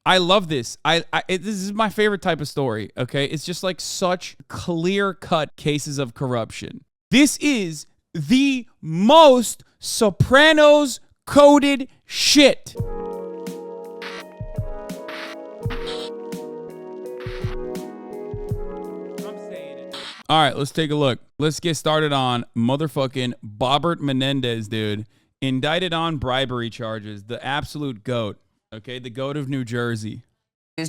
I love this. This is my favorite type of story, okay? It's just like such clear-cut cases of corruption. This is the most Sopranos-coded shit. All right, let's take a look. Let's get started on motherfucking Bob Menendez, dude. Indicted on bribery charges. The absolute GOAT. Okay, the GOAT of New Jersey.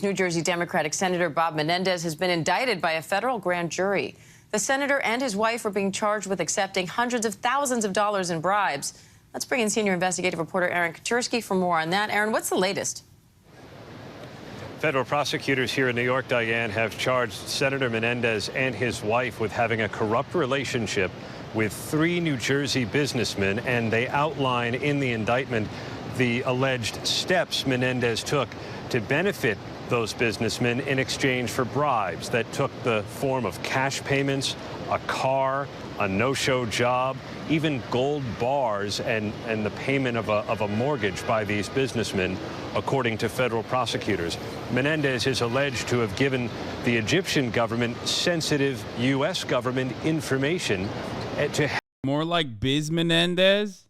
New Jersey Democratic Senator Bob Menendez has been indicted by a federal grand jury. The senator and his wife are being charged with accepting hundreds of thousands of dollars in bribes. Let's bring in senior investigative reporter Aaron Katersky for more on that. Aaron, what's the latest? Federal prosecutors here in New York, Diane, have charged Senator Menendez and his wife with having a corrupt relationship with 3 New Jersey businessmen, and they outline in the indictment the alleged steps Menendez took to benefit those businessmen in exchange for bribes that took the form of cash payments, a car, a no-show job, even gold bars and the payment of a mortgage by these businessmen, according to federal prosecutors. Menendez is alleged to have given the Egyptian government sensitive U.S. government information to... More like Biz Menendez?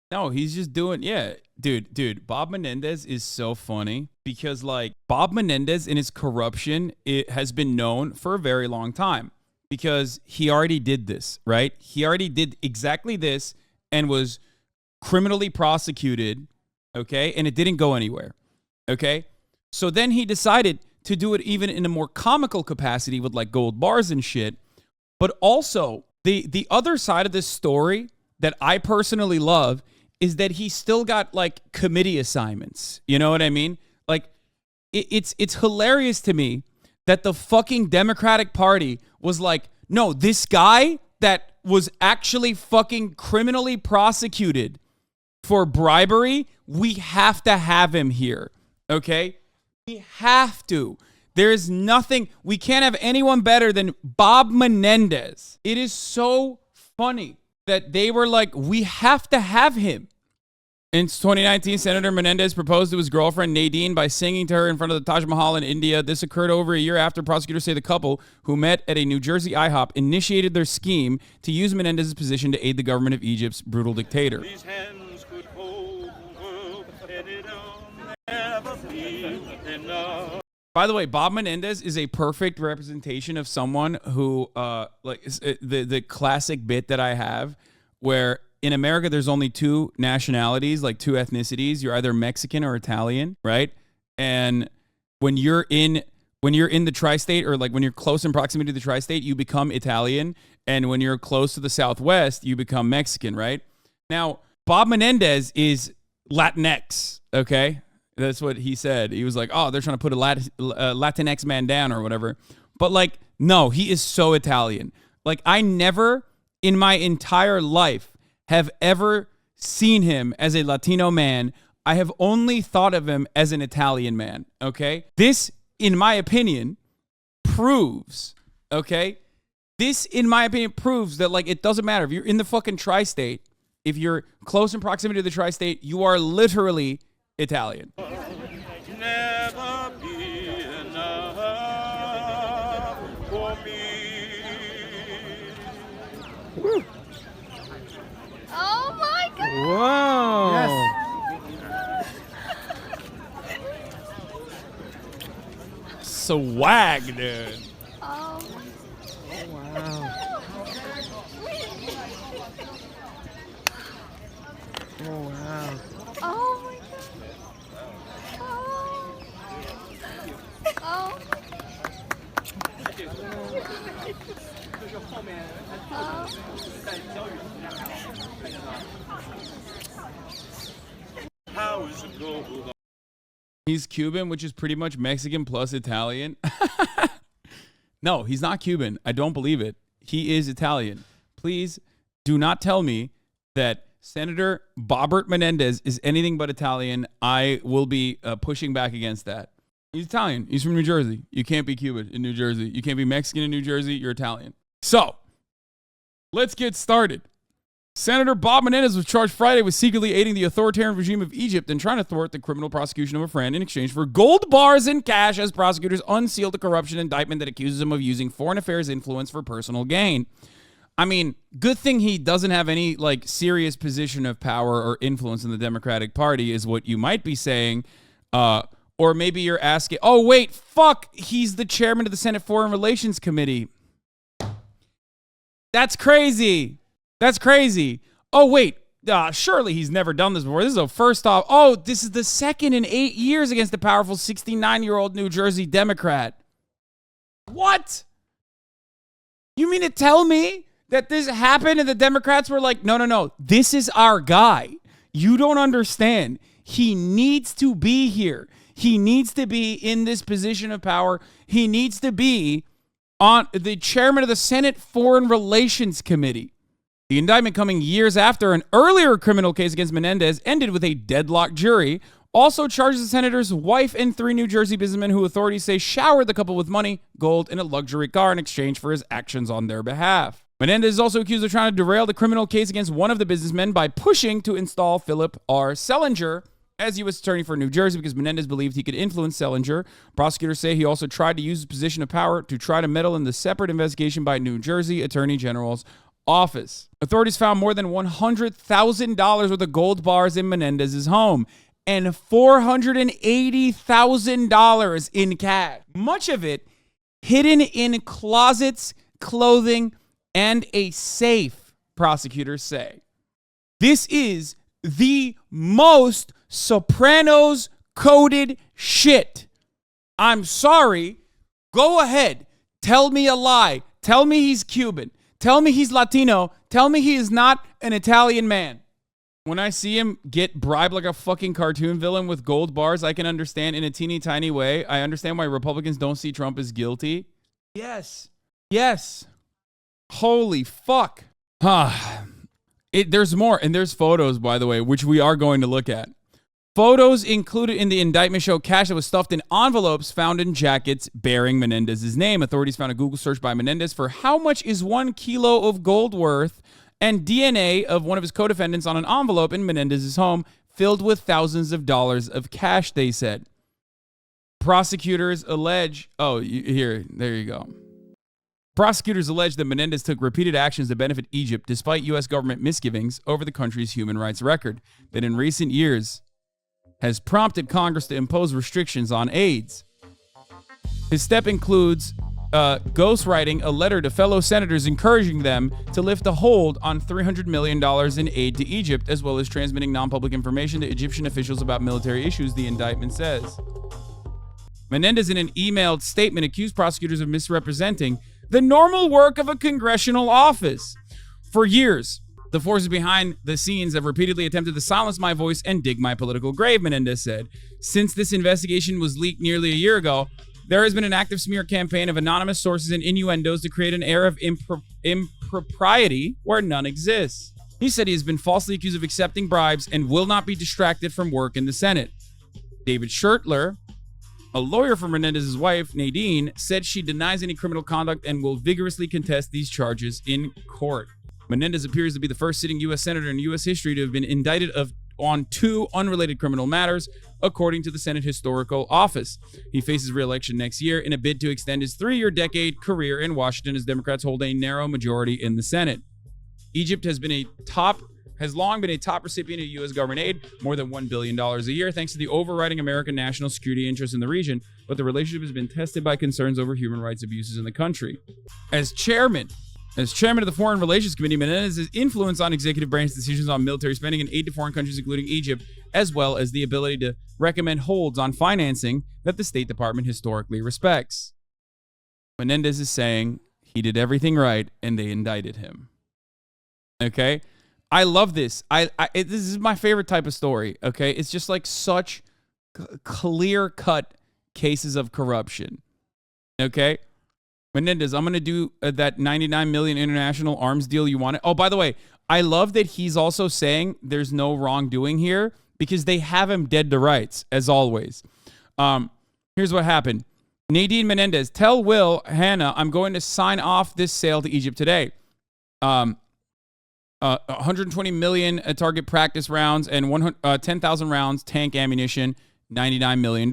No, he's just doing... Yeah, dude, Bob Menendez is so funny because, like, Bob Menendez and his corruption, it has been known for a very long time. Because he already did this, right? He already did exactly this and was criminally prosecuted, okay? And it didn't go anywhere, okay? So then he decided to do it even in a more comical capacity with like gold bars and shit. But also, the other side of this story that I personally love is that he still got like committee assignments. You know what I mean? Like, it's hilarious to me that the fucking Democratic Party was like, no, this guy that was actually fucking criminally prosecuted for bribery, we have to have him here, okay? We have to. There's nothing, we can't have anyone better than Bob Menendez. It is so funny that they were like, we have to have him. In 2019, Senator Menendez proposed to his girlfriend, Nadine, by singing to her in front of the Taj Mahal in India. This occurred over a year after prosecutors say the couple, who met at a New Jersey IHOP, initiated their scheme to use Menendez's position to aid the government of Egypt's brutal dictator. These hands could hold the world, and it'll never be enough. By the way, Bob Menendez is a perfect representation of someone who, like the classic bit that I have, where in America, there's only 2 nationalities, like 2 ethnicities. You're either Mexican or Italian, right? And when you're in the tri-state, or like when you're close in proximity to the tri-state, you become Italian. And when you're close to the Southwest, you become Mexican, right? Now, Bob Menendez is Latinx, okay? That's what he said. He was like, oh, they're trying to put a Latinx man down or whatever. But like, no, he is so Italian. Like, I never in my entire life have ever seen him as a Latino man. I have only thought of him as an Italian man, okay? This, in my opinion, proves, okay? This, in my opinion, proves that, like, it doesn't matter. If you're in the fucking tri-state, if you're close in proximity to the tri-state, you are literally Italian. Never be enough for me. Woo. Oh my God! Whoa! Yes. Swag, dude. Oh. Wow. Oh wow. Oh my God. Oh. He's Cuban, which is pretty much Mexican plus Italian. No, he's not Cuban. I don't believe it. He is Italian. Please do not tell me that Senator Bob Menendez is anything but Italian. I will be pushing back against that. He's Italian. He's from New Jersey. You can't be Cuban in New Jersey. You can't be Mexican in New Jersey. You're Italian. So, let's get started. Senator Bob Menendez was charged Friday with secretly aiding the authoritarian regime of Egypt and trying to thwart the criminal prosecution of a friend in exchange for gold bars and cash as prosecutors unsealed a corruption indictment that accuses him of using foreign affairs influence for personal gain. I mean, good thing he doesn't have any like serious position of power or influence in the Democratic Party is what you might be saying. Or maybe you're asking, oh, wait, fuck, he's the chairman of the Senate Foreign Relations Committee. That's crazy. That's crazy. Oh, wait, surely he's never done this before. This is a first off. Oh, this is the second in 8 years against the powerful 69-year-old New Jersey Democrat. What? You mean to tell me that this happened and the Democrats were like, no, this is our guy. You don't understand. He needs to be here. He needs to be in this position of power. He needs to be on the chairman of the Senate Foreign Relations Committee. The indictment coming years after an earlier criminal case against Menendez ended with a deadlocked jury. Also charges the senator's wife and 3 New Jersey businessmen who authorities say showered the couple with money, gold, and a luxury car in exchange for his actions on their behalf. Menendez is also accused of trying to derail the criminal case against one of the businessmen by pushing to install Philip R. Sellinger as U.S. Attorney for New Jersey because Menendez believed he could influence Sellinger. Prosecutors say he also tried to use his position of power to try to meddle in the separate investigation by New Jersey Attorney General's office. Authorities found more than $100,000 worth of gold bars in Menendez's home and $480,000 in cash. Much of it hidden in closets, clothing, and a safe, prosecutors say. This is the most Sopranos coded shit. I'm sorry. Go ahead. Tell me a lie. Tell me he's Cuban. Tell me he's Latino. Tell me he is not an Italian man. When I see him get bribed like a fucking cartoon villain with gold bars, I can understand in a teeny tiny way. I understand why Republicans don't see Trump as guilty. Yes. Holy fuck. There's more, and there's photos, by the way, which we are going to look at. Photos included in the indictment show cash that was stuffed in envelopes found in jackets bearing Menendez's name. Authorities found a Google search by Menendez for how much is 1 kilo of gold worth and DNA of one of his co-defendants on an envelope in Menendez's home filled with thousands of dollars of cash, they said. Prosecutors allege... there you go. Prosecutors allege that Menendez took repeated actions to benefit Egypt despite U.S. government misgivings over the country's human rights record that in recent years has prompted Congress to impose restrictions on aids. His step includes ghostwriting a letter to fellow senators encouraging them to lift a hold on $300 million in aid to Egypt, as well as transmitting non-public information to Egyptian officials about military issues, the indictment says. Menendez, in an emailed statement, accused prosecutors of misrepresenting the normal work of a congressional office. For years, the forces behind the scenes have repeatedly attempted to silence my voice and dig my political grave, Menendez said. Since this investigation was leaked nearly a year ago, there has been an active smear campaign of anonymous sources and innuendos to create an air of impropriety where none exists. He said he has been falsely accused of accepting bribes and will not be distracted from work in the Senate. David Schertler, a lawyer for Menendez's wife, Nadine, said she denies any criminal conduct and will vigorously contest these charges in court. Menendez appears to be the first sitting U.S. senator in U.S. history to have been indicted on 2 unrelated criminal matters, according to the Senate Historical Office. He faces re-election next year in a bid to extend his 3-year career in Washington as Democrats hold a narrow majority in the Senate. Egypt has long been a top recipient of U.S. government aid, more than $1 billion a year, thanks to the overriding American national security interests in the region, but the relationship has been tested by concerns over human rights abuses in the country. As chairman of the Foreign Relations Committee, Menendez's influence on executive branch decisions on military spending and aid to foreign countries, including Egypt, as well as the ability to recommend holds on financing that the State Department historically respects. Menendez is saying he did everything right and they indicted him. Okay? I love this. This is my favorite type of story, okay? It's just like such clear-cut cases of corruption, okay? Menendez, I'm going to do that $99 million international arms deal you wanted. Oh, by the way, I love that he's also saying there's no wrongdoing here because they have him dead to rights, as always. Here's what happened. Nadine Menendez, tell Will, Hannah, I'm going to sign off this sale to Egypt today. 120 million target practice rounds and 10,000 rounds tank ammunition, $99 million.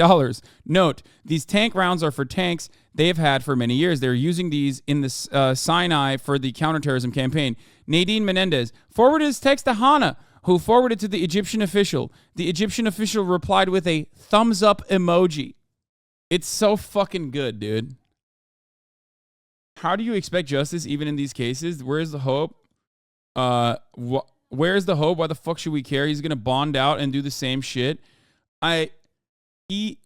Note, these tank rounds are for tanks they have had for many years. They're using these in the Sinai for the counterterrorism campaign. Nadine Menendez forwarded his text to Hannah, who forwarded to the Egyptian official. The Egyptian official replied with a thumbs up emoji. It's so fucking good, dude. How do you expect justice even in these cases? Where's the hope? Where's the hope? Why the fuck should we care? He's gonna bond out and do the same shit. He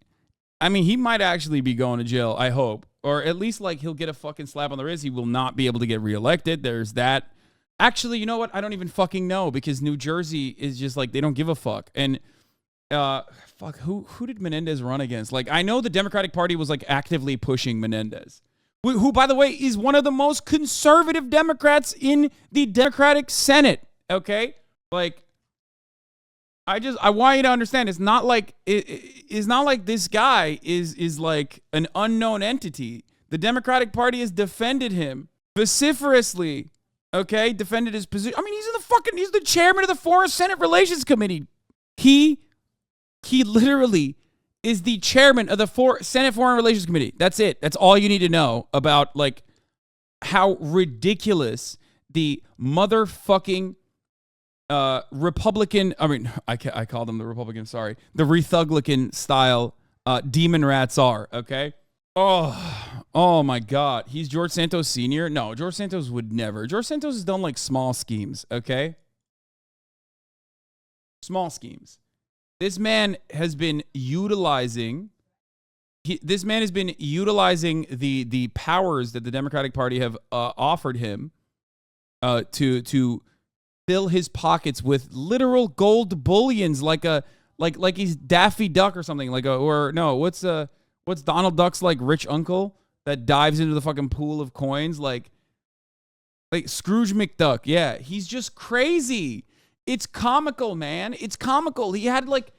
might actually be going to jail, I hope. Or at least, like, he'll get a fucking slap on the wrist. He will not be able to get reelected. There's that. Actually, you know what? I don't even fucking know, because New Jersey is just, like, they don't give a fuck. And, who did Menendez run against? Like, I know the Democratic Party was, like, actively pushing Menendez, who, by the way, is one of the most conservative Democrats in the Democratic Senate, okay? Like, I want you to understand, it's not like this guy is like an unknown entity. The Democratic Party has defended him vociferously, okay? Defended his position. I mean, he's the chairman of the Foreign Senate Relations Committee. He literally is the chairman of the Senate Foreign Relations Committee. That's it. That's all you need to know about, like, how ridiculous the motherfucking Republican, I call them the Republican, sorry, the Rethuglican style demon rats are, okay? Oh my God. He's George Santos Sr.? No, George Santos would never. George Santos has done, like, small schemes, okay? Small schemes. This man has been utilizing the powers that the Democratic Party have offered him to fill his pockets with literal gold bullions, like he's Daffy Duck or something, what's Donald Duck's, like, rich uncle that dives into the fucking pool of coins, like Scrooge McDuck. Yeah, he's just crazy. It's comical, man. It's comical. He had, like,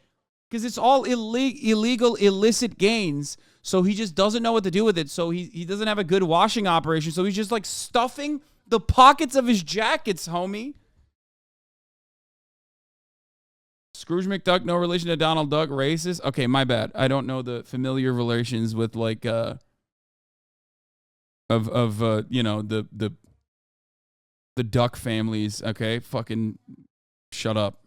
because it's all illegal, illicit gains, so he just doesn't know what to do with it. So he doesn't have a good washing operation, so he's just, like, stuffing the pockets of his jackets, homie. Scrooge McDuck, no relation to Donald Duck, racist? Okay, my bad. I don't know the familiar relations with, like, the Duck families, okay? Fucking shut up.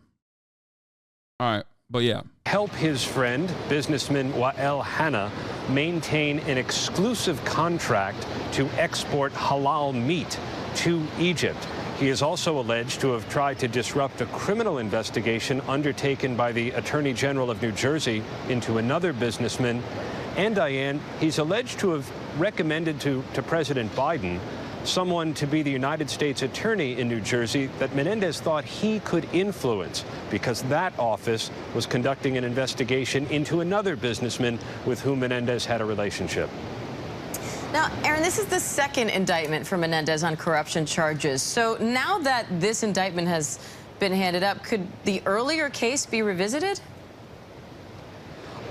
All right, but yeah. Help his friend, businessman Wael Hanna, maintain an exclusive contract to export halal meat to Egypt. He is also alleged to have tried to disrupt a criminal investigation undertaken by the Attorney General of New Jersey into another businessman. And Diane, he's alleged to have recommended to President Biden someone to be the United States Attorney in New Jersey that Menendez thought he could influence, because that office was conducting an investigation into another businessman with whom Menendez had a relationship. Now, Aaron, this is the second indictment for Menendez on corruption charges. So now that this indictment has been handed up, could the earlier case be revisited?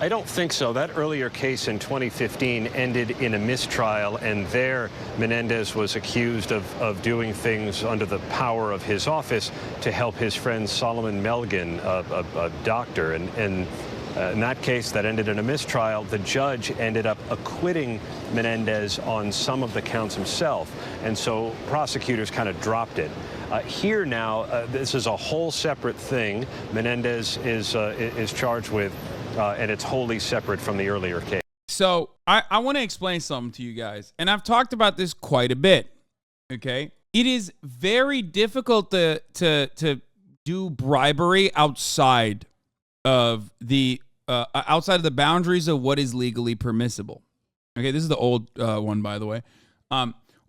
I don't think so. That earlier case in 2015 ended in a mistrial, and there Menendez was accused of doing things under the power of his office to help his friend Solomon Melgen, a doctor. And in that case that ended in a mistrial, the judge ended up acquitting Menendez on some of the counts himself. And so prosecutors kind of dropped it. Here now, this is a whole separate thing. Menendez is charged with, and it's wholly separate from the earlier case. So I want to explain something to you guys, and I've talked about this quite a bit, okay? It is very difficult to do bribery outside of the boundaries of what is legally permissible. Okay, this is the old one, by the way.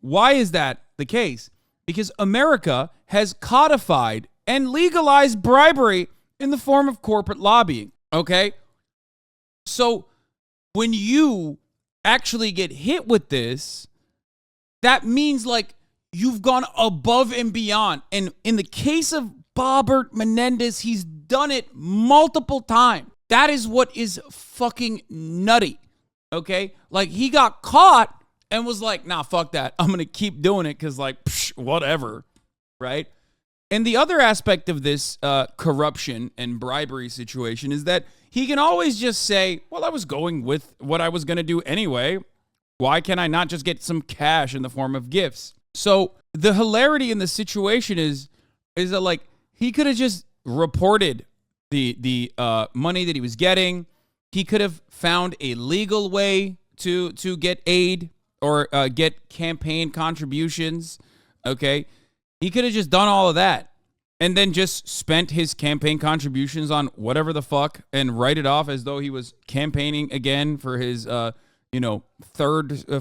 Why is that the case? Because America has codified and legalized bribery in the form of corporate lobbying. Okay, so when you actually get hit with this, that means, like, you've gone above and beyond. And in the case of Bobbert Menendez, he's done it multiple times. That is what is fucking nutty, okay? Like, he got caught and was like, nah, fuck that. I'm going to keep doing it because, like, whatever, right? And the other aspect of this corruption and bribery situation is that he can always just say, well, I was going with what I was going to do anyway. Why can I not just get some cash in the form of gifts? So the hilarity in the situation is that, like, he could have just reported the money that he was getting. He could have found a legal way to get aid or get campaign contributions, okay? He could have just done all of that and then just spent his campaign contributions on whatever the fuck and write it off as though he was campaigning again for his,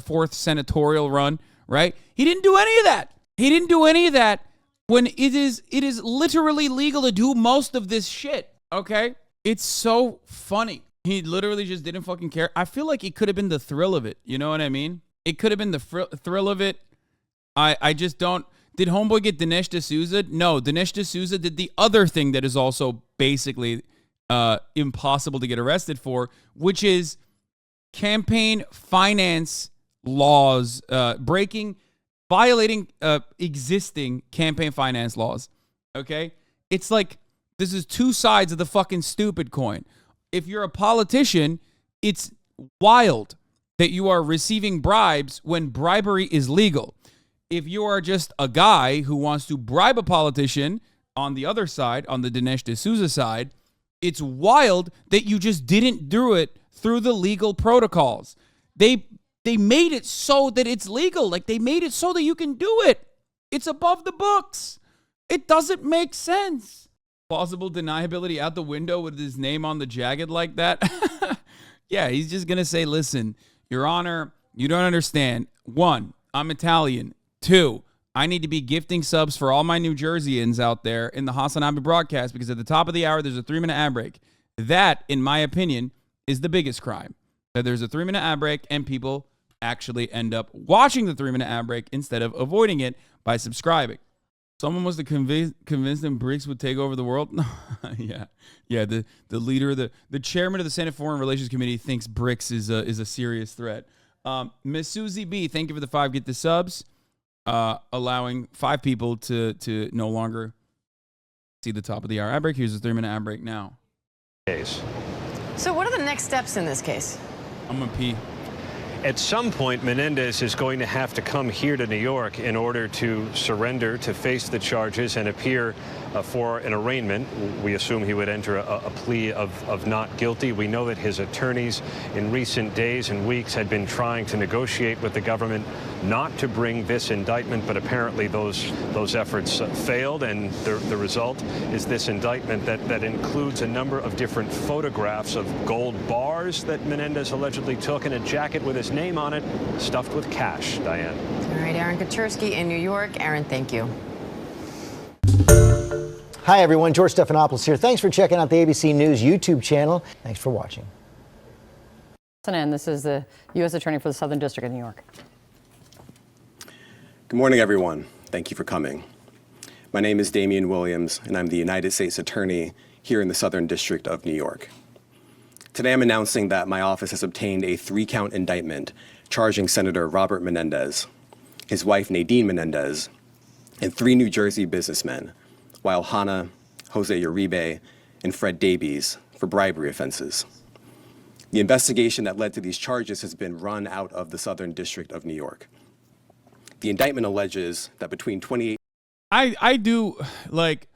fourth senatorial run, right? He didn't do any of that. He didn't do any of that when it is literally legal to do most of this shit, okay? It's so funny. He literally just didn't fucking care. I feel like it could have been the thrill of it. You know what I mean? It could have been the thrill of it. I just don't. Did Homeboy get Dinesh D'Souza? No, Dinesh D'Souza did the other thing that is also basically impossible to get arrested for, which is campaign finance laws, violating existing campaign finance laws. Okay? It's like this is two sides of the fucking stupid coin. If you're a politician, it's wild that you are receiving bribes when bribery is legal. If you are just a guy who wants to bribe a politician on the other side, on the Dinesh D'Souza side, it's wild that you just didn't do it through the legal protocols. They made it so that it's legal. Like, they made it so that you can do it. It's above the books. It doesn't make sense. Plausible deniability out the window with his name on the jacket like that. Yeah, he's just going to say, listen, Your Honor, you don't understand. 1, I'm Italian. 2, I need to be gifting subs for all my New Jerseyans out there in the Hasanabi broadcast because at the top of the hour, there's a 3-minute ad break. That, in my opinion, is the biggest crime. That there's a 3-minute ad break and people actually end up watching the 3-minute ad break instead of avoiding it by subscribing. Someone must have convinced them BRICS would take over the world. Yeah. The leader, the chairman of the Senate Foreign Relations Committee thinks BRICS is a serious threat. Miss Susie B, thank you for the 5 get the subs. Allowing 5 people to no longer see the top of the hour ad break. Here's a 3-minute ad break now. So what are the next steps in this case? I'm gonna pee. At some point, Menendez is going to have to come here to New York in order to surrender, to face the charges and appear for an arraignment. We assume he would enter a plea of not guilty. We know that his attorneys in recent days and weeks had been trying to negotiate with the government not to bring this indictment, but apparently those efforts failed, and the result is this indictment that includes a number of different photographs of gold bars that Menendez allegedly took and a jacket with his name on it stuffed with cash. Diane. All right, Aaron Katersky in New York. Aaron, thank you. Hi, everyone. George Stephanopoulos here. Thanks for checking out the ABC News YouTube channel. Thanks for watching. And this is the U.S. Attorney for the Southern District of New York. Good morning, everyone. Thank you for coming. My name is Damian Williams, and I'm the United States Attorney here in the Southern District of New York. Today, I'm announcing that my office has obtained a 3-count indictment charging Senator Robert Menendez, his wife Nadine Menendez, and 3 New Jersey businessmen, Wael Hannah, Jose Uribe, and Fred Davies, for bribery offenses. The investigation that led to these charges has been run out of the Southern District of New York. The indictment alleges that between 28... I do, like,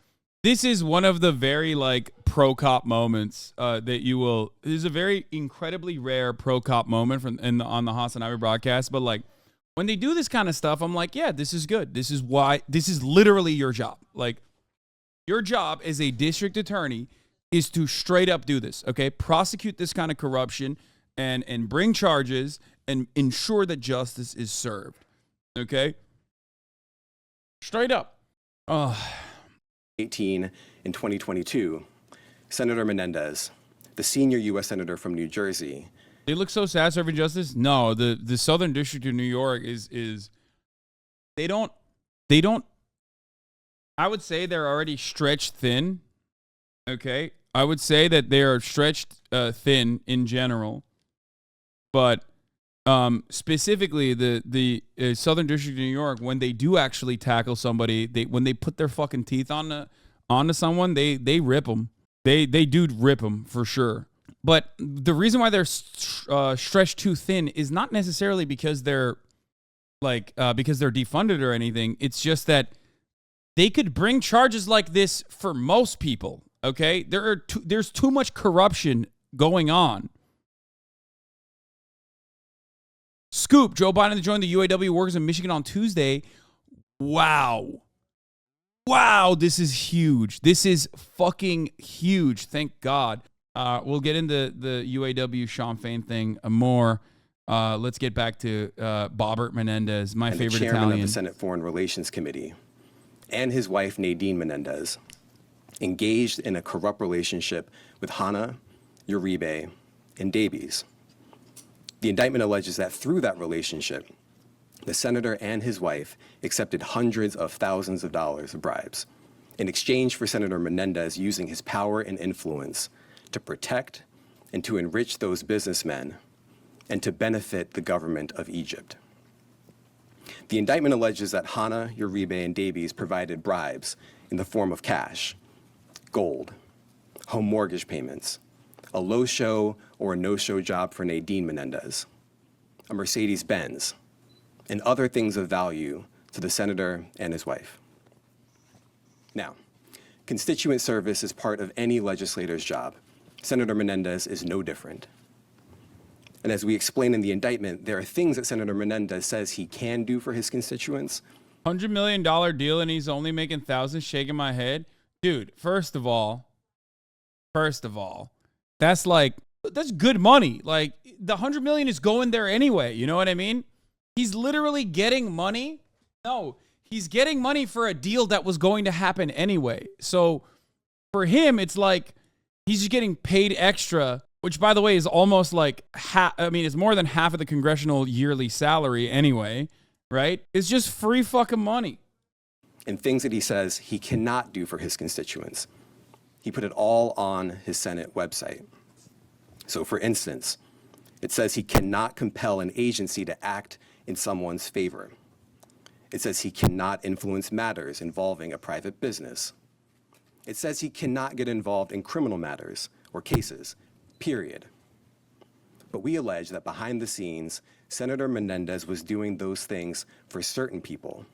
this is one of the very, like, pro-cop moments that you will... This is a very incredibly rare pro-cop moment on the Hasanabi broadcast, but, like, when they do this kind of stuff, I'm like, yeah, this is good. This is literally your job. Like, your job as a district attorney is to straight up do this, okay? Prosecute this kind of corruption and bring charges and ensure that justice is served, okay? Straight up. 18 in 2022, Senator Menendez, the senior U.S. Senator from New Jersey. They look so sad serving justice? No, the Southern District of New York is they don't I would say they're already stretched thin. Okay? I would say that they are stretched thin in general. But Specifically the Southern District of New York, when they do actually tackle somebody, when they put their fucking teeth onto someone, they rip them. They do rip them for sure. But the reason why they're stretched too thin is not necessarily because they're defunded or anything. It's just that they could bring charges like this for most people. Okay, there's too much corruption going on. Scoop: Joe Biden to join the UAW workers in Michigan on Tuesday. Wow, this is huge. This is fucking huge. Thank God. We'll get into the UAW Sean Fain thing more. Let's get back to Bob Menendez, my favorite the chairman Italian. of the Senate Foreign Relations Committee, and his wife Nadine Menendez, engaged in a corrupt relationship with Hannah, Uribe, and Davies. The indictment alleges that through that relationship, the senator and his wife accepted hundreds of thousands of dollars of bribes in exchange for Senator Menendez using his power and influence to protect and to enrich those businessmen and to benefit the government of Egypt. The indictment alleges that Hannah, Uribe, and Davies provided bribes in the form of cash, gold, home mortgage payments, a low-show or a no-show job for Nadine Menendez, a Mercedes-Benz, and other things of value to the senator and his wife. Now, constituent service is part of any legislator's job. Senator Menendez is no different. And as we explain in the indictment, there are things that Senator Menendez says he can do for his constituents. $100 million deal and he's only making thousands, shaking my head. Dude, first of all, that's good money. Like, the $100 million is going there anyway. You know what I mean? He's literally getting money. No, he's getting money for a deal that was going to happen anyway. So for him, it's like he's just getting paid extra, which, by the way, is almost like it's more than half of the congressional yearly salary anyway, right? It's just free fucking money. And things that he says he cannot do for his constituents. He put it all on his Senate website. So, for instance, it says he cannot compel an agency to act in someone's favor. It says he cannot influence matters involving a private business. It says he cannot get involved in criminal matters or cases, period. But we allege that behind the scenes, Senator Menendez was doing those things for certain people,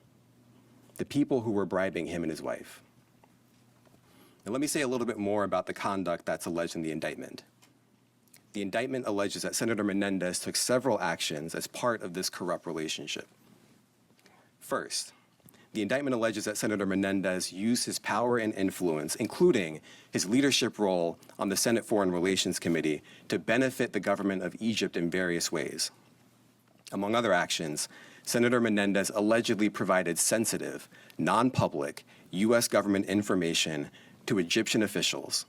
the people who were bribing him and his wife. Now, let me say a little bit more about the conduct that's alleged in the indictment. The indictment alleges that Senator Menendez took several actions as part of this corrupt relationship. First, the indictment alleges that Senator Menendez used his power and influence, including his leadership role on the Senate Foreign Relations Committee, to benefit the government of Egypt in various ways. Among other actions, Senator Menendez allegedly provided sensitive, non-public U.S. government information to Egyptian officials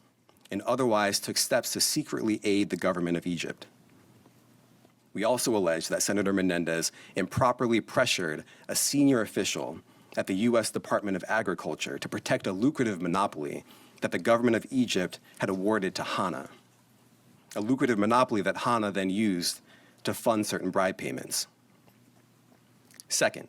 and otherwise took steps to secretly aid the government of Egypt. We also allege that Senator Menendez improperly pressured a senior official at the U.S. Department of Agriculture to protect a lucrative monopoly that the government of Egypt had awarded to Hannah, a lucrative monopoly that Hannah then used to fund certain bribe payments. Second,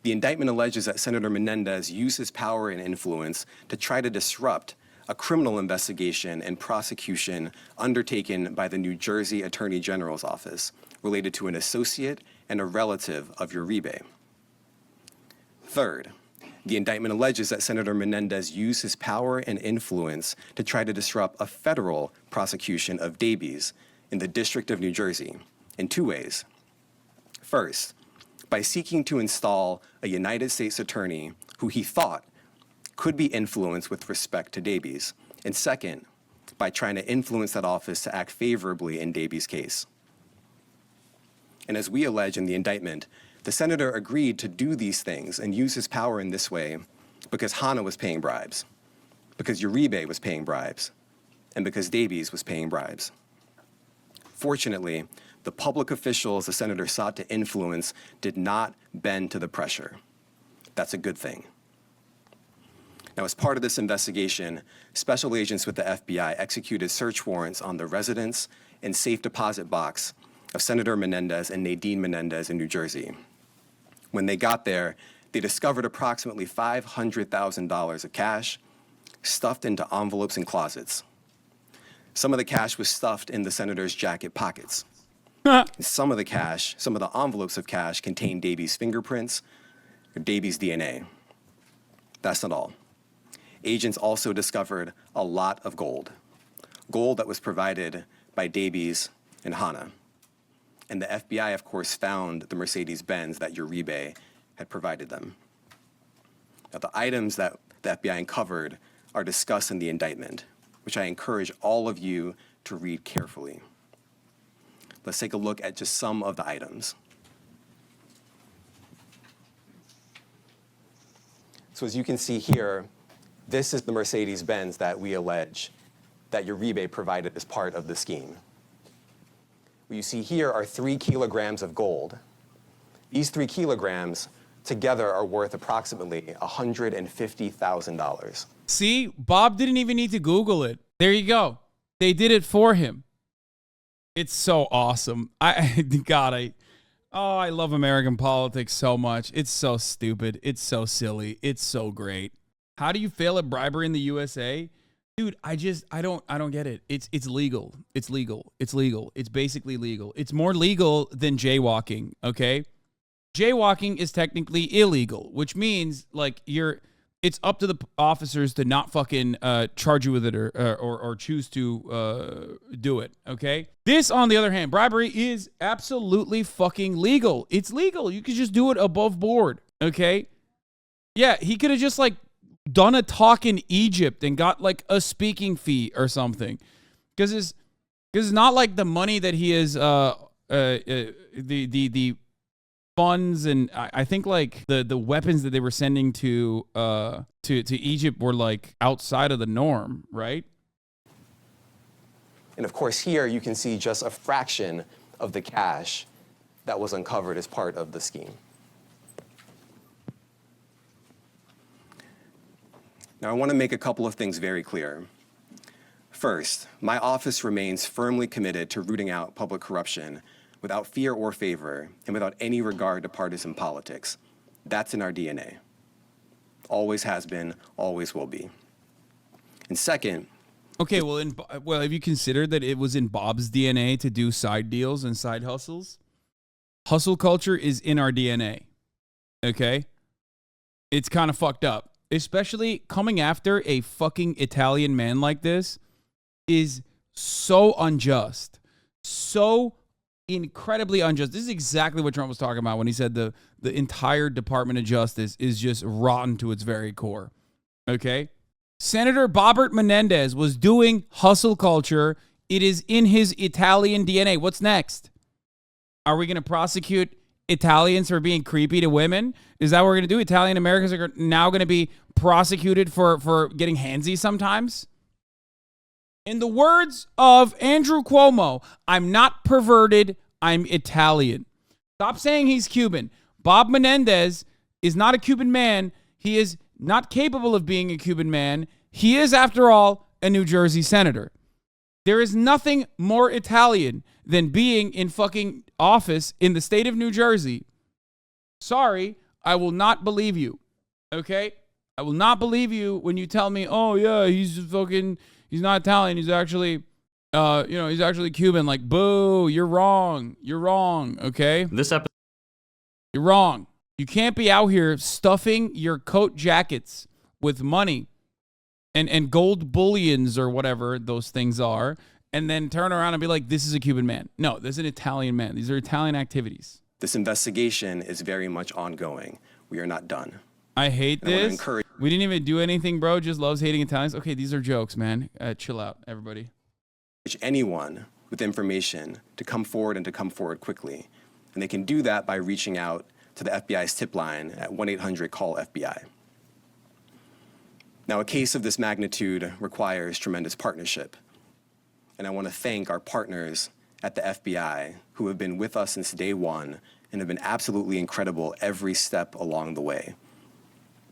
the indictment alleges that Senator Menendez used his power and influence to try to disrupt a criminal investigation and prosecution undertaken by the New Jersey Attorney General's office related to an associate and a relative of Uribe. Third, the indictment alleges that Senator Menendez used his power and influence to try to disrupt a federal prosecution of Davies in the District of New Jersey in two ways. First, by seeking to install a United States attorney who he thought could be influenced with respect to Davies, and second, by trying to influence that office to act favorably in Davies' case. And as we allege in the indictment, the senator agreed to do these things and use his power in this way because Hannah was paying bribes, because Uribe was paying bribes, and because Davies was paying bribes. Fortunately, the public officials the senator sought to influence did not bend to the pressure. That's a good thing. Now, as part of this investigation, special agents with the FBI executed search warrants on the residence and safe deposit box of Senator Menendez and Nadine Menendez in New Jersey. When they got there, they discovered approximately $500,000 of cash stuffed into envelopes and closets. Some of the cash was stuffed in the senator's jacket pockets. Some of the envelopes of cash contained Davy's fingerprints or Davy's DNA. That's not all. Agents also discovered a lot of gold that was provided by Davies and Hannah. And the FBI, of course, found the Mercedes-Benz that Uribe had provided them. Now, the items that the FBI uncovered are discussed in the indictment, which I encourage all of you to read carefully. Let's take a look at just some of the items. So as you can see here, this is the Mercedes-Benz that we allege that Uribe provided as part of the scheme. What you see here are 3 kilograms of gold. These 3 kilograms together are worth approximately $150,000. See, Bob didn't even need to Google it. There you go. They did it for him. It's so awesome. I love American politics so much. It's so stupid. It's so silly. It's so great. How do you fail at bribery in the USA? Dude, I don't get it. It's legal. It's legal. It's legal. It's basically legal. It's more legal than jaywalking, okay? Jaywalking is technically illegal, which means like it's up to the officers to not fucking charge you with it or choose to do it, okay? This, on the other hand, bribery is absolutely fucking legal. It's legal. You could just do it above board, okay? Yeah, he could have just like done a talk in Egypt and got like a speaking fee or something. Because it's not like the money that he is the funds and I think like the weapons that they were sending to Egypt were like outside of the norm, right? And of course here you can see just a fraction of the cash that was uncovered as part of the scheme. Now I want to make a couple of things very clear. First, my office remains firmly committed to rooting out public corruption without fear or favor, and without any regard to partisan politics. That's in our DNA. Always has been, always will be. And second... Okay, well, have you considered that it was in Bob's DNA to do side deals and side hustles? Hustle culture is in our DNA, okay? It's kind of fucked up. Especially coming after a fucking Italian man like this is so unjust. So incredibly unjust. This is exactly what Trump was talking about when he said the entire Department of Justice is just rotten to its very core. Okay? Senator Bob Menendez was doing hustle culture. It is in his Italian DNA. What's next? Are we going to prosecute Italians for being creepy to women? Is that what we're going to do? Italian Americans are now going to be prosecuted for getting handsy sometimes? In the words of Andrew Cuomo, I'm not perverted, I'm Italian. Stop saying he's Cuban. Bob Menendez is not a Cuban man. He is not capable of being a Cuban man. He is, after all, a New Jersey senator. There is nothing more Italian than being in fucking office in the state of New Jersey. Sorry, I will not believe you. Okay? I will not believe you when you tell me, oh yeah, he's not Italian. He's actually, he's actually Cuban. Like, boo, you're wrong. You're wrong. Okay? You're wrong. You can't be out here stuffing your coat jackets with money and gold bullions or whatever those things are, and then turn around and be like, this is a Cuban man. No, this is an Italian man. These are Italian activities. This investigation is very much ongoing. We are not done. I hate this. We didn't even do anything, bro. Just loves hating Italians. Okay, these are jokes, man. Chill out, everybody. Anyone with information to come forward and to come forward quickly. And they can do that by reaching out to the FBI's tip line at 1-800-CALL-FBI. Now, a case of this magnitude requires tremendous partnership. And I want to thank our partners at the FBI who have been with us since day one and have been absolutely incredible every step along the way.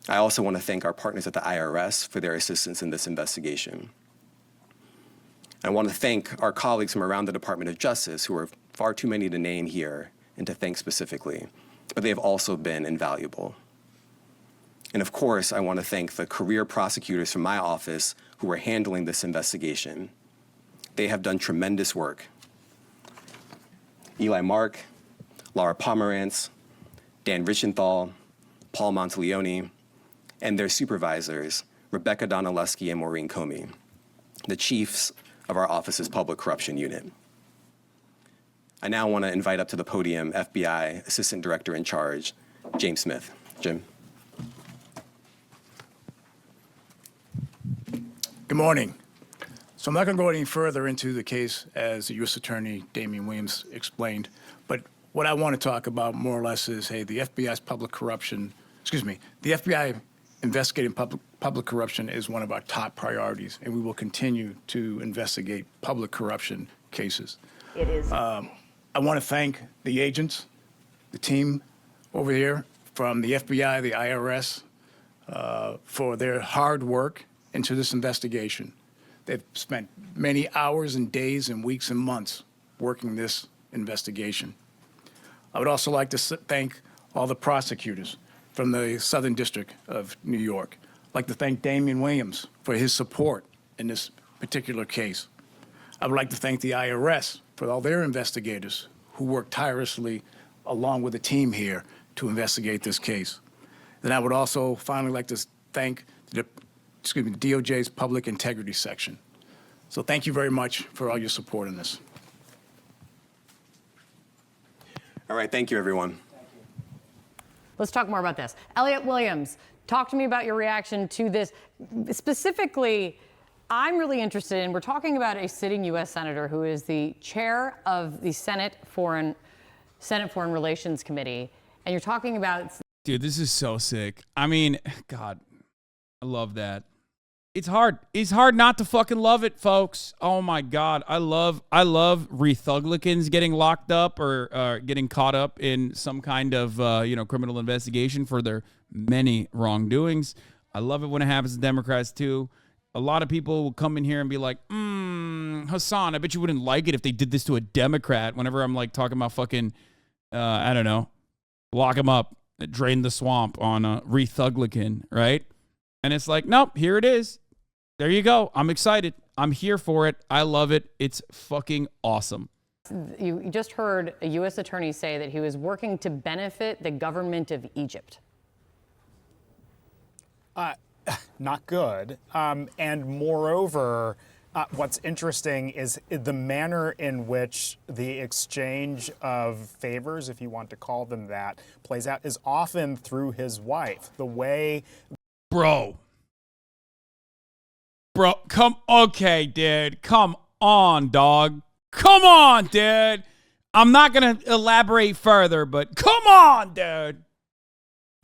I also want to thank our partners at the IRS for their assistance in this investigation. I want to thank our colleagues from around the Department of Justice, who are far too many to name here and to thank specifically, but they have also been invaluable. And of course, I want to thank the career prosecutors from my office who are handling this investigation. They have done tremendous work. Eli Mark, Laura Pomerantz, Dan Richenthal, Paul Monteleone, and their supervisors, Rebecca Donaleski and Maureen Comey, the chiefs of our office's public corruption unit. I now want to invite up to the podium FBI Assistant Director in Charge, James Smith. Jim. Good morning. So I'm not going to go any further into the case as the U.S. Attorney Damian Williams explained, but what I want to talk about more or less is, hey, the FBI's the FBI investigating public corruption is one of our top priorities, and we will continue to investigate public corruption cases. It is. I want to thank the agents, the team over here from the FBI, the IRS, for their hard work into this investigation. They've spent many hours and days and weeks and months working this investigation. I would also like to thank all the prosecutors from the Southern District of New York. I'd like to thank Damian Williams for his support in this particular case. I would like to thank the IRS for all their investigators who worked tirelessly along with the team here to investigate this case. Then I would also finally like to thank the DOJ's Public Integrity Section. So thank you very much for all your support in this. All right, thank you, everyone. Let's talk more about this. Elliot Williams, talk to me about your reaction to this. Specifically, I'm really interested in, we're talking about a sitting U.S. Senator who is the chair of the Senate Foreign Relations Committee, and you're talking about... Dude, this is so sick. I mean, God, I love that. It's hard. It's hard not to fucking love it, folks. Oh my God. I love Republicans getting locked up or getting caught up in some kind of, criminal investigation for their many wrongdoings. I love it when it happens to Democrats too. A lot of people will come in here and be like, Hasan, I bet you wouldn't like it if they did this to a Democrat. Whenever I'm like talking about fucking, I don't know, lock him up, drain the swamp on a Republican, right? And it's like, nope, here it is. There you go. I'm excited. I'm here for it. I love it. It's fucking awesome. You just heard a U.S. attorney say that he was working to benefit the government of Egypt. Not good. And moreover, what's interesting is the manner in which the exchange of favors, if you want to call them that, plays out is often through his wife. The way... Bro, okay, dude. Come on, dog. Come on, dude. I'm not going to elaborate further, but come on, dude.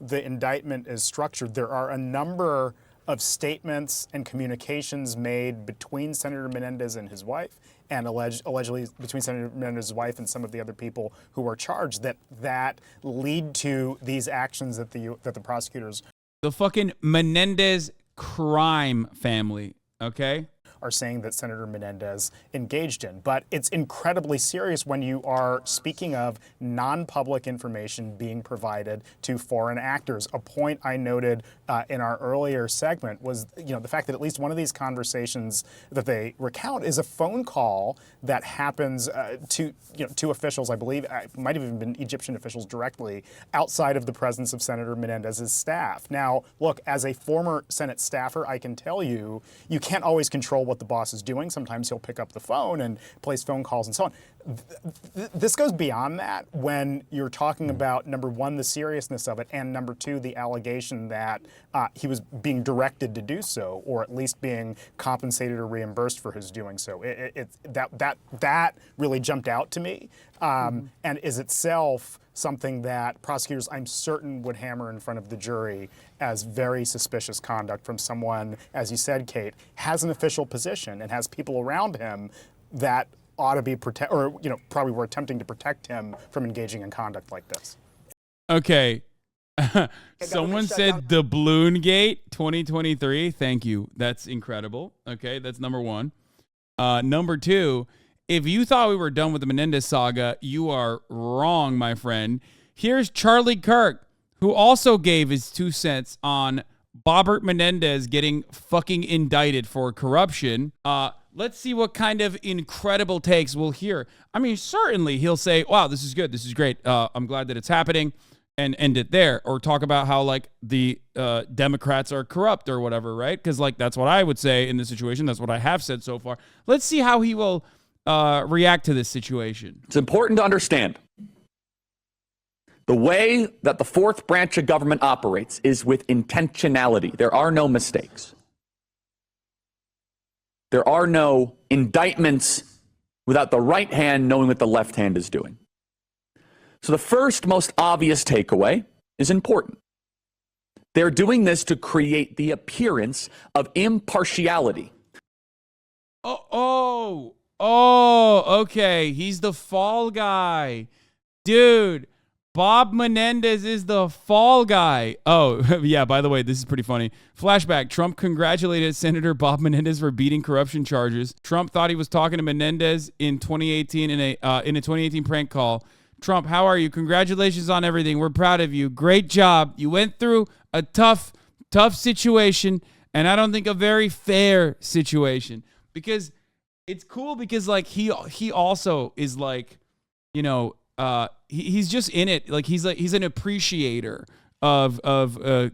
The indictment is structured. There are a number of statements and communications made between Senator Menendez and his wife, and allegedly between Senator Menendez's wife and some of the other people who are charged that lead to these actions that the prosecutors... The fucking Menendez crime family, okay? Are saying that Senator Menendez engaged in. But it's incredibly serious when you are speaking of non-public information being provided to foreign actors. A point I noted in our earlier segment was, the fact that at least one of these conversations that they recount is a phone call that happens to officials, I believe, it might have even been Egyptian officials directly, outside of the presence of Senator Menendez's staff. Now, look, as a former Senate staffer, I can tell you, you can't always control what the boss is doing. Sometimes he'll pick up the phone and place phone calls and so on. This goes beyond that when you're talking about, number one, the seriousness of it, and number two, the allegation that he was being directed to do so, or at least being compensated or reimbursed for his doing so. That really jumped out to me, and is itself something that prosecutors, I'm certain, would hammer in front of the jury as very suspicious conduct from someone, as you said, Kate, has an official position and has people around him that ought to be probably were attempting to protect him from engaging in conduct like this. Okay. Someone said the Balloon Gate 2023. Thank you. That's incredible. Okay, that's number one. Number two, if you thought we were done with the Menendez saga, you are wrong, my friend. Here's Charlie Kirk, who also gave his 2 cents on Bob Menendez getting fucking indicted for corruption. Let's see what kind of incredible takes we'll hear. I mean, certainly he'll say, wow, this is good. This is great. I'm glad that it's happening, and end it there. Or talk about how, like, the Democrats are corrupt or whatever, right? Because, like, that's what I would say in this situation. That's what I have said so far. Let's see how he will react to this situation. It's important to understand the way that the fourth branch of government operates is with intentionality. There are no mistakes. There are no indictments without the right hand knowing what the left hand is doing. So the first most obvious takeaway is important. They're doing this to create the appearance of impartiality. Okay. He's the fall guy. Dude, Bob Menendez is the fall guy. Oh, yeah, by the way, this is pretty funny. Flashback, Trump congratulated Senator Bob Menendez for beating corruption charges. Trump thought he was talking to Menendez in 2018 in a 2018 prank call. Trump, how are you? Congratulations on everything. We're proud of you. Great job. You went through a tough situation, and I don't think a very fair situation. Because it's cool because, like, he also is, like, you know, he's just in it. Like, he's an appreciator of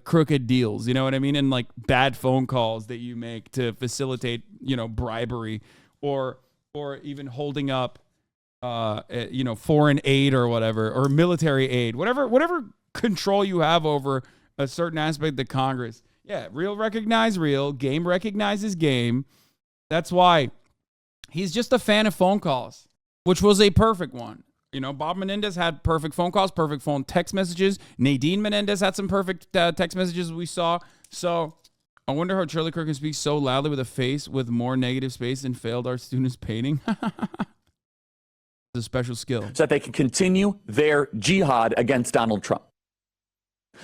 crooked deals. You know what I mean? And, like, bad phone calls that you make to facilitate, you know, bribery or even holding up, you know, foreign aid or whatever, or military aid, whatever control you have over a certain aspect of the Congress. Yeah, real recognize real, game recognizes game. That's why he's just a fan of phone calls, which was a perfect one. You know, Bob Menendez had perfect phone calls, perfect phone text messages. Nadine Menendez had some perfect text messages we saw. So I wonder how Charlie Kirk can speak so loudly with a face with more negative space than failed art students painting. It's a special skill. So that they can continue their jihad against Donald Trump.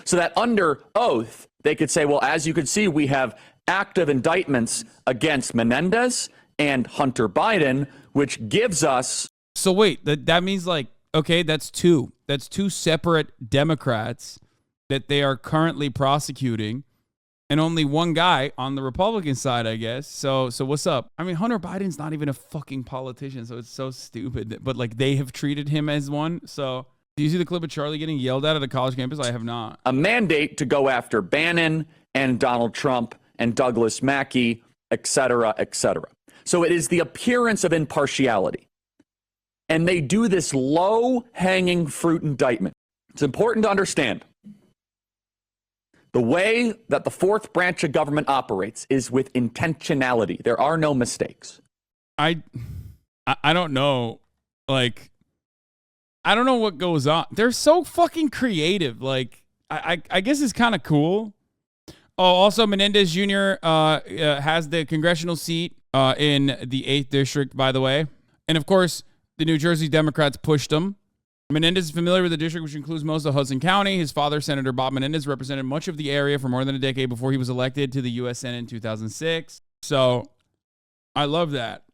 So that under oath, they could say, well, as you can see, we have active indictments against Menendez and Hunter Biden, which gives us... So wait, that means, like, okay, that's two separate Democrats that they are currently prosecuting, and only one guy on the Republican side, I guess. So what's up? I mean, Hunter Biden's not even a fucking politician, so it's so stupid. But, like, they have treated him as one. So do you see the clip of Charlie getting yelled at a college campus? I have not. A mandate to go after Bannon and Donald Trump and Douglas Mackey, et cetera, et cetera. So it is the appearance of impartiality. And they do this low-hanging fruit indictment. It's important to understand. The way that the fourth branch of government operates is with intentionality. There are no mistakes. I don't know. Like, I don't know what goes on. They're so fucking creative. Like, I guess it's kind of cool. Oh, also, Menendez Jr. Has the congressional seat in the 8th District, by the way. And, of course, the New Jersey Democrats pushed him. Menendez is familiar with the district, which includes most of Hudson County. His father, Senator Bob Menendez, represented much of the area for more than a decade before he was elected to the U.S. Senate in 2006. So I love that.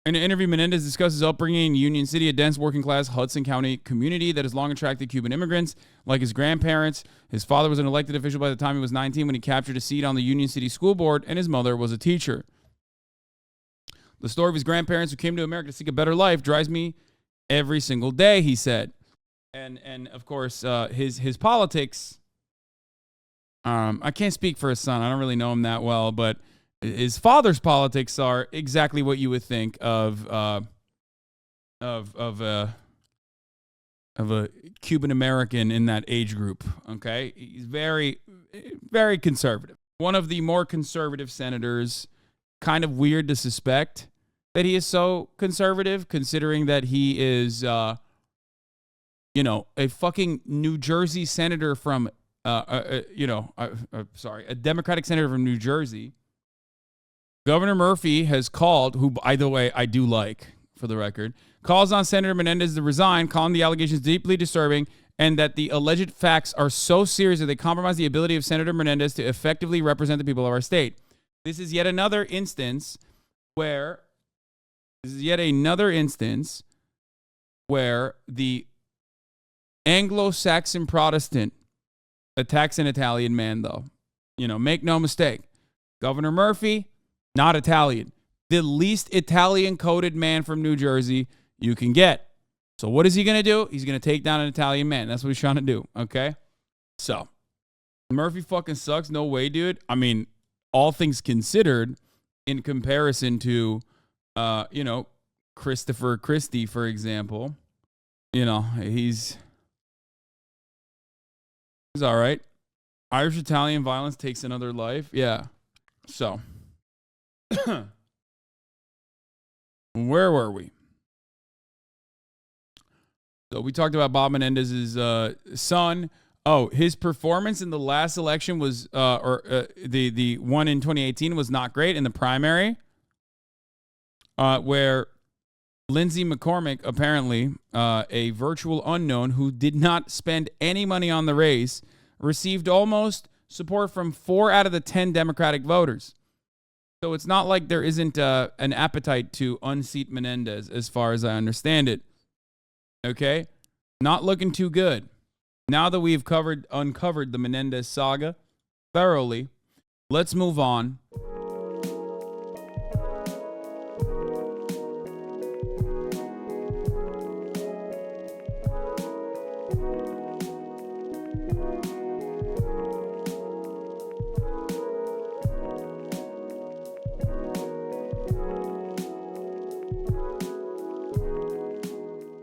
In an interview, Menendez discusses upbringing in Union City, a dense working-class Hudson County community that has long attracted Cuban immigrants. Like his grandparents, his father was an elected official by the time he was 19 when he captured a seat on the Union City School Board, and his mother was a teacher. The story of his grandparents who came to America to seek a better life drives me every single day, he said. And of course, his politics, I can't speak for his son. I don't really know him that well, but his father's politics are exactly what you would think of a Cuban American in that age group. Okay, he's very, very conservative. One of the more conservative senators. Kind of weird to suspect that he is so conservative, considering that he is, a fucking New Jersey senator from, a Democratic senator from New Jersey. Governor Murphy has called, who, by the way, I do like, for the record, calls on Senator Menendez to resign, calling the allegations deeply disturbing, and that the alleged facts are so serious that they compromise the ability of Senator Menendez to effectively represent the people of our state. This is yet another instance where this is yet another instance where the Anglo-Saxon Protestant attacks an Italian man, though. You know, make no mistake. Governor Murphy, not Italian. The least Italian-coded man from New Jersey you can get. So what is he going to do? He's going to take down an Italian man. That's what he's trying to do, okay? So, Murphy fucking sucks. No way, dude. I mean, all things considered, in comparison to, you know, Christopher Christie, for example, you know, he's all right. Irish-Italian violence takes another life. Yeah. So, where were we? So we talked about Bob Menendez's son. Oh, his performance in the last election was, the one in 2018 was not great in the primary, where Lindsey McCormick, apparently a virtual unknown who did not spend any money on the race, received almost support from 4 out of the 10 Democratic voters. So it's not like there isn't an appetite to unseat Menendez, as far as I understand it. Okay? Not looking too good. Now that we've uncovered the Menendez saga thoroughly, let's move on